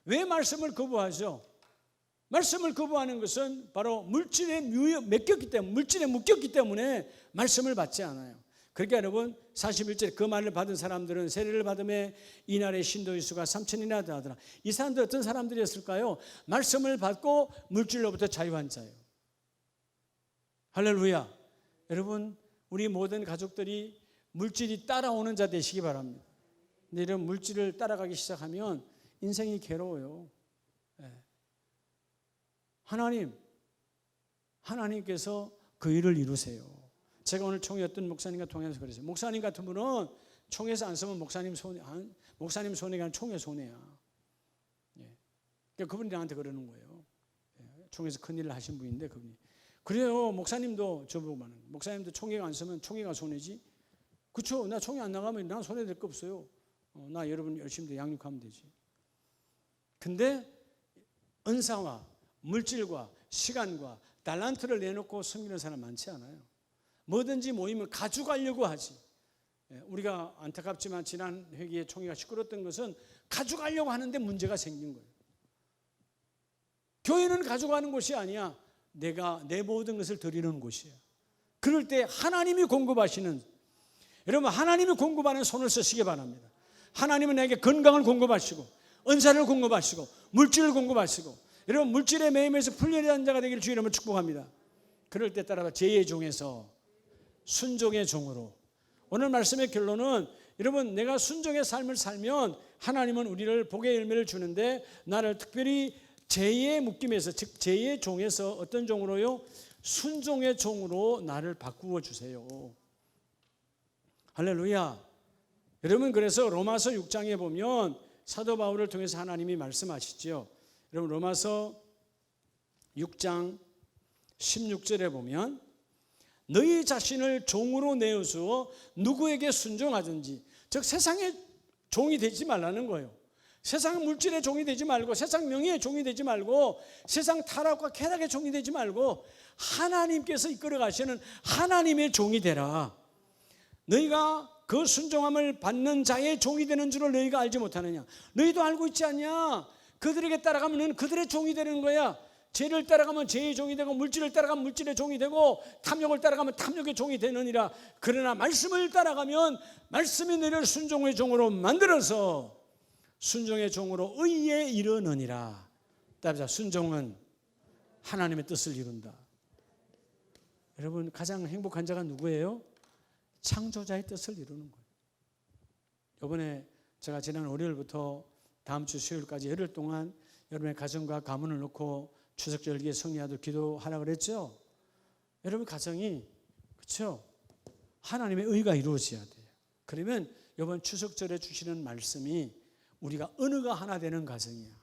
A: 왜 말씀을 거부하죠? 말씀을 거부하는 것은 바로 물질에 묶였기 때문에 말씀을 받지 않아요. 그러니까 여러분 41절 그 말을 받은 사람들은 세례를 받음에 이날의 신도의 수가 3,000이나 되더라. 이 사람들 어떤 사람들이었을까요? 말씀을 받고 물질로부터 자유한 자예요. 할렐루야. 여러분 우리 모든 가족들이 물질이 따라오는 자 되시기 바랍니다. 근데 이런 물질을 따라가기 시작하면 인생이 괴로워요. 하나님께서 그 일을 이루세요. 제가 오늘 총회 어떤 목사님과 통해서 그랬어요. 목사님 같은 분은 총회에서 안 쓰면 목사님 손해가 아니라 총회 손해야. 그러니까 그분이 나한테 그러는 거예요. 총회에서 큰일을 하신 분인데 그분이 그래요. 목사님도 저보고 말하는 거예요. 목사님도 총회가 안 쓰면 총회가 손해지. 그렇죠. 나 총회 안 나가면 난 손해될 거 없어요. 나 여러분 열심히 양육하면 되지. 근데 은사와 물질과 시간과 달란트를 내놓고 섬기는 사람 많지 않아요. 뭐든지 모이면 가져가려고 하지. 우리가 안타깝지만 지난 회기에 총회가 시끄러웠던 것은 가져가려고 하는데 문제가 생긴 거예요. 교회는 가져가는 곳이 아니야. 내가 내 모든 것을 드리는 곳이야. 그럴 때 하나님이 공급하시는, 여러분 하나님이 공급하는 손을 쓰시기 바랍니다. 하나님은 내게 건강을 공급하시고 은사를 공급하시고 물질을 공급하시고 여러분 물질의 매임에서 풀려난 자가 되기를 주의 이름으로 축복합니다. 그럴 때 따라 제2의 종에서 순종의 종으로. 오늘 말씀의 결론은 여러분 내가 순종의 삶을 살면 하나님은 우리를 복의 열매를 주는데 나를 특별히 제2의 묶임에서 즉 제2의 종에서 어떤 종으로요? 순종의 종으로 나를 바꾸어 주세요. 할렐루야. 여러분 그래서 로마서 6장에 보면 사도 바울을 통해서 하나님이 말씀하시죠. 여러분 로마서 6장 16절에 보면 너희 자신을 종으로 내어주어 누구에게 순종하든지, 즉 세상의 종이 되지 말라는 거예요. 세상 물질의 종이 되지 말고 세상 명예의 종이 되지 말고 세상 타락과 쾌락의 종이 되지 말고 하나님께서 이끌어 가시는 하나님의 종이 되라. 너희가 그 순종함을 받는 자의 종이 되는 줄을 너희가 알지 못하느냐. 너희도 알고 있지 않냐. 그들에게 따라가면 너는 그들의 종이 되는 거야. 죄를 따라가면 죄의 종이 되고 물질을 따라가면 물질의 종이 되고 탐욕을 따라가면 탐욕의 종이 되느니라. 그러나 말씀을 따라가면 말씀이 너희를 순종의 종으로 만들어서 순종의 종으로 의에 이르느니라. 따라서 순종은 하나님의 뜻을 이룬다. 여러분 가장 행복한 자가 누구예요? 창조자의 뜻을 이루는 거예요. 이번에 제가 지난 월요일부터 다음 주 수요일까지 열흘 동안 여러분의 가정과 가문을 놓고 추석 절기에 성리하도록 기도하라고 그랬죠. 여러분 가정이 그렇죠? 하나님의 의가 이루어져야 돼요. 그러면 이번 추석절에 주시는 말씀이 우리가 언어가 하나 되는 가정이야.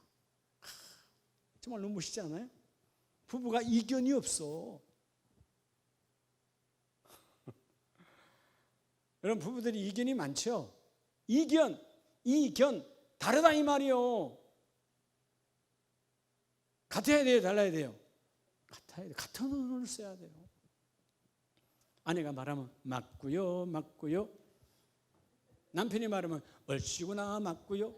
A: 정말 너무 멋있지 않아요? 부부가 이견이 없어. 여러분 부부들이 이견이 많죠? 이견 다르다 이 말이요. 같아야 돼요, 달라야 돼요? 같아야 돼요. 같은 언어를 써야 돼요. 아내가 말하면 맞고요. 남편이 말하면 얼씨구나 맞고요.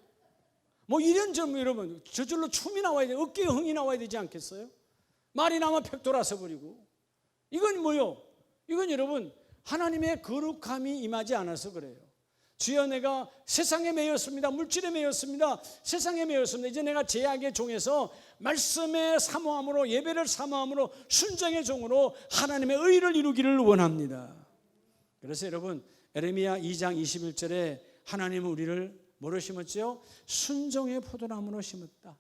A: 뭐 이런 점 여러분 저절로 춤이 나와야 돼요. 어깨에 흥이 나와야 되지 않겠어요? 말이 나면 팩 돌아서 버리고. 이건 뭐요? 이건 여러분 하나님의 거룩함이 임하지 않아서 그래요. 주여 내가 세상에 매였습니다. 물질에 매였습니다. 세상에 매였습니다. 이제 내가 제약의 종에서 말씀의 사모함으로 예배를 사모함으로 순종의 종으로 하나님의 의를 이루기를 원합니다. 그래서 여러분 에레미야 2장 21절에 하나님은 우리를 뭐로 심었지요? 순종의 포도나무로 심었다.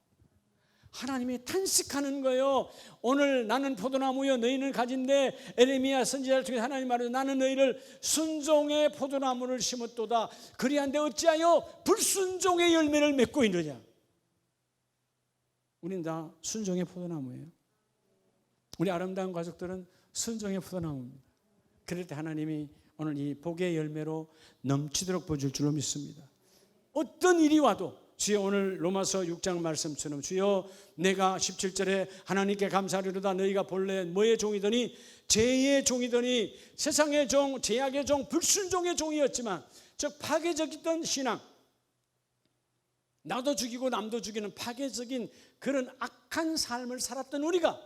A: 하나님이 탄식하는 거예요. 오늘 나는 포도나무여 너희는 가지인데, 에레미야 선지자를 통해 하나님 말하죠. 나는 너희를 순종의 포도나무를 심었도다. 그리한데 어찌하여 불순종의 열매를 맺고 있느냐. 우린 다 순종의 포도나무예요. 우리 아름다운 가족들은 순종의 포도나무입니다. 그럴 때 하나님이 오늘 이 복의 열매로 넘치도록 보여줄 줄로 믿습니다. 어떤 일이 와도 주여, 오늘 로마서 6장 말씀처럼 주여 내가 17절에 하나님께 감사하리로다. 너희가 본래 뭐의 종이더니 죄의 종이더니 세상의 종, 죄악의 종, 불순종의 종이었지만, 즉 파괴적이던 신앙, 나도 죽이고 남도 죽이는 파괴적인 그런 악한 삶을 살았던 우리가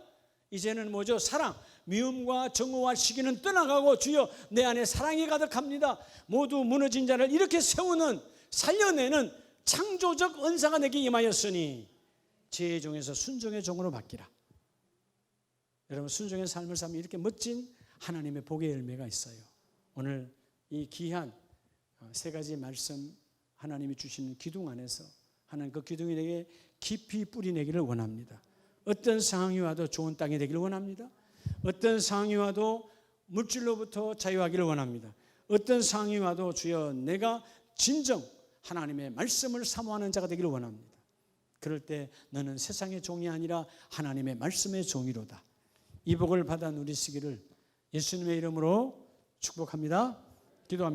A: 이제는 뭐죠? 사랑, 미움과 정오와 시기는 떠나가고 주여 내 안에 사랑이 가득합니다. 모두 무너진 자를 이렇게 세우는, 살려내는 창조적 은사가 내게 임하였으니 죄의 종에서 순종의 종으로 바뀌라. 여러분, 순종의 삶을 살면 이렇게 멋진 하나님의 복의 열매가 있어요. 오늘 이 귀한 세 가지 말씀 하나님이 주시는 기둥 안에서 하나님 그 기둥이 내게 깊이 뿌리 내기를 원합니다. 어떤 상황이 와도 좋은 땅이 되기를 원합니다. 어떤 상황이 와도 물질로부터 자유하기를 원합니다. 어떤 상황이 와도 주여 내가 진정 하나님의 말씀을 사모하는 자가 되기를 원합니다. 그럴 때 너는 세상의 종이 아니라 하나님의 말씀의 종이로다. 이 복을 받아 누리시기를 예수님의 이름으로 축복합니다. 기도합니다.